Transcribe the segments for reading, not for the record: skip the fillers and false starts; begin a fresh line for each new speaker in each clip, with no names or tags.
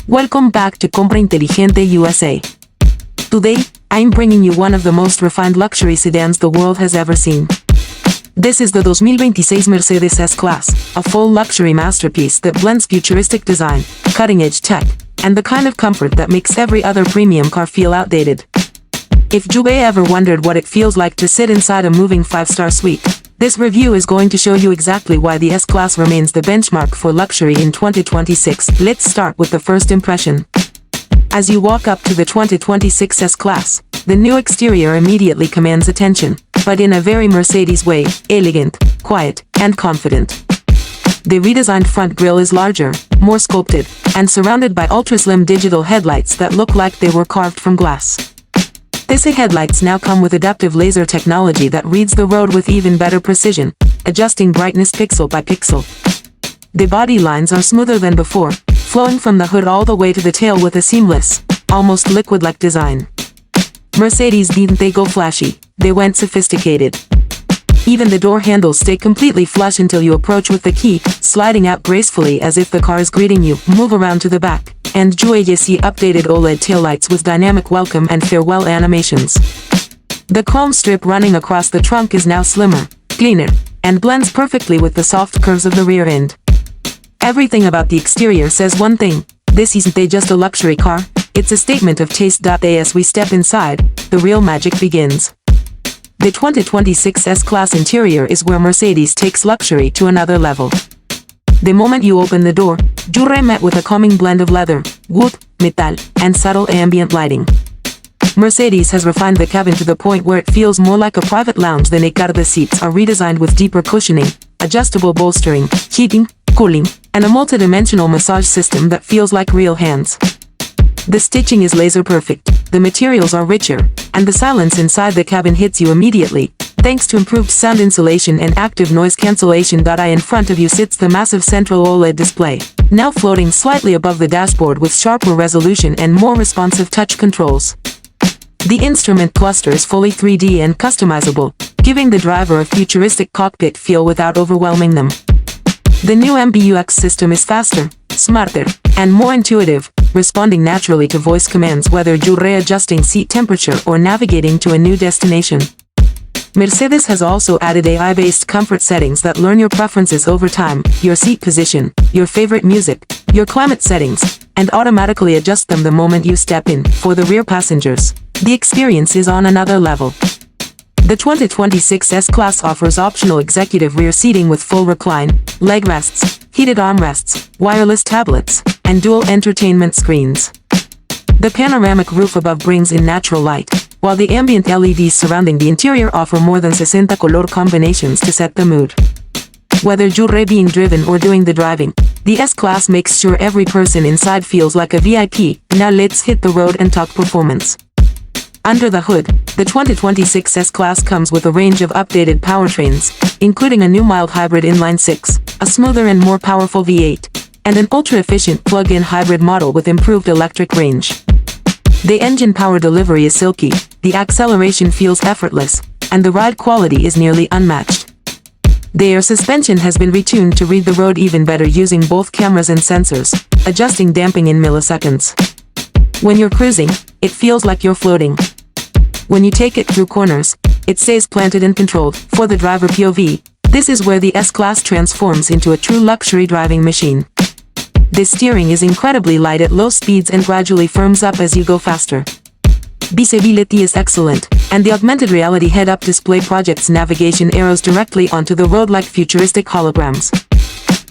Welcome back to Compra Inteligente USA. Today, I'm bringing you one of the most refined luxury sedans the world has ever seen. This is the 2026 Mercedes S-Class, a full luxury masterpiece that blends futuristic design, cutting-edge tech, and the kind of comfort that makes every other premium car feel outdated. If you ever wondered what it feels like to sit inside a moving 5-star suite, this review is going to show you exactly why the S-Class remains the benchmark for luxury in 2026. Let's start with the first impression. As you walk up to the 2026 S-Class, the new exterior immediately commands attention, but in a very Mercedes way, elegant, quiet, and confident. The redesigned front grille is larger, more sculpted, and surrounded by ultra-slim digital headlights that look like they were carved from glass. These headlights now come with adaptive laser technology that reads the road with even better precision, adjusting brightness pixel by pixel. The body lines are smoother than before, flowing from the hood all the way to the tail with a seamless, almost liquid-like design. Mercedes didn't go flashy, they went sophisticated. Even the door handles stay completely flush until you approach with the key, sliding out gracefully as if the car is greeting you. Move around to the back, and you see updated OLED taillights with dynamic welcome and farewell animations. The chrome strip running across the trunk is now slimmer, cleaner, and blends perfectly with the soft curves of the rear end. Everything about the exterior says one thing: this isn't just a luxury car, it's a statement of taste. As we step inside, the real magic begins. The 2026 S-Class interior is where Mercedes takes luxury to another level. The moment you open the door, you're met with a calming blend of leather, wood, metal, and subtle ambient lighting. Mercedes has refined the cabin to the point where it feels more like a private lounge than a car. The seats are redesigned with deeper cushioning, adjustable bolstering, heating, cooling, and a multi-dimensional massage system that feels like real hands. The stitching is laser perfect, the materials are richer, and the silence inside the cabin hits you immediately, thanks to improved sound insulation and active noise cancellation. In front of you sits the massive central OLED display, now floating slightly above the dashboard with sharper resolution and more responsive touch controls. The instrument cluster is fully 3D and customizable, giving the driver a futuristic cockpit feel without overwhelming them. The new MBUX system is faster, smarter, and more intuitive, responding naturally to voice commands whether you're adjusting seat temperature or navigating to a new destination. Mercedes has also added AI-based comfort settings that learn your preferences over time, your seat position, your favorite music, your climate settings, and automatically adjust them the moment you step in. For the rear passengers, the experience is on another level. The 2026 S-Class offers optional executive rear seating with full recline, leg rests, heated armrests, wireless tablets, and dual entertainment screens. The panoramic roof above brings in natural light, while the ambient LEDs surrounding the interior offer more than 60 color combinations to set the mood. Whether you're being driven or doing the driving, the S-Class makes sure every person inside feels like a VIP. Now let's hit the road and talk performance. Under the hood, the 2026 S-Class comes with a range of updated powertrains, including a new mild hybrid inline-six, a smoother and more powerful V8, and an ultra-efficient plug-in hybrid model with improved electric range. The engine power delivery is silky, the acceleration feels effortless, and the ride quality is nearly unmatched. The air suspension has been retuned to read the road even better using both cameras and sensors, adjusting damping in milliseconds. When you're cruising, it feels like you're floating. When you take it through corners, it stays planted and controlled. For the driver POV, this is where the S-Class transforms into a true luxury driving machine. The steering is incredibly light at low speeds and gradually firms up as you go faster. Visibility is excellent, and the augmented reality head-up display projects navigation arrows directly onto the road like futuristic holograms.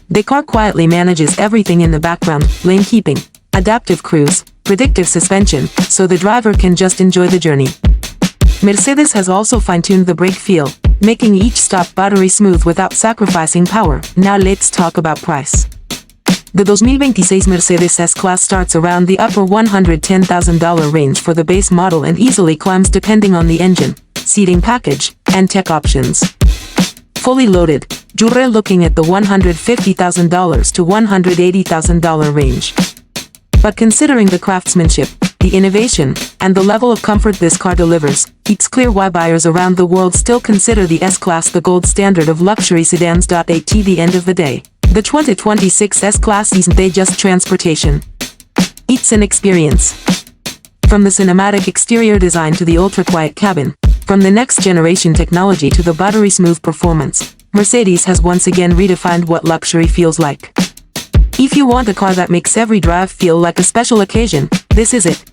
The car quietly manages everything in the background: lane keeping, adaptive cruise, predictive suspension, so the driver can just enjoy the journey. Mercedes has also fine-tuned the brake feel, making each stop buttery smooth without sacrificing power. Now let's talk about price. The 2026 Mercedes S-Class starts around the upper $110,000 range for the base model and easily climbs depending on the engine, seating package, and tech options. Fully loaded, you're looking at the $150,000 to $180,000 range. But considering the craftsmanship, the innovation, and the level of comfort this car delivers, it's clear why buyers around the world still consider the S-Class the gold standard of luxury sedans. At the end of the day, the 2026 S-Class isn't just transportation. It's an experience. From the cinematic exterior design to the ultra-quiet cabin, from the next-generation technology to the buttery-smooth performance, Mercedes has once again redefined what luxury feels like. If you want a car that makes every drive feel like a special occasion, this is it.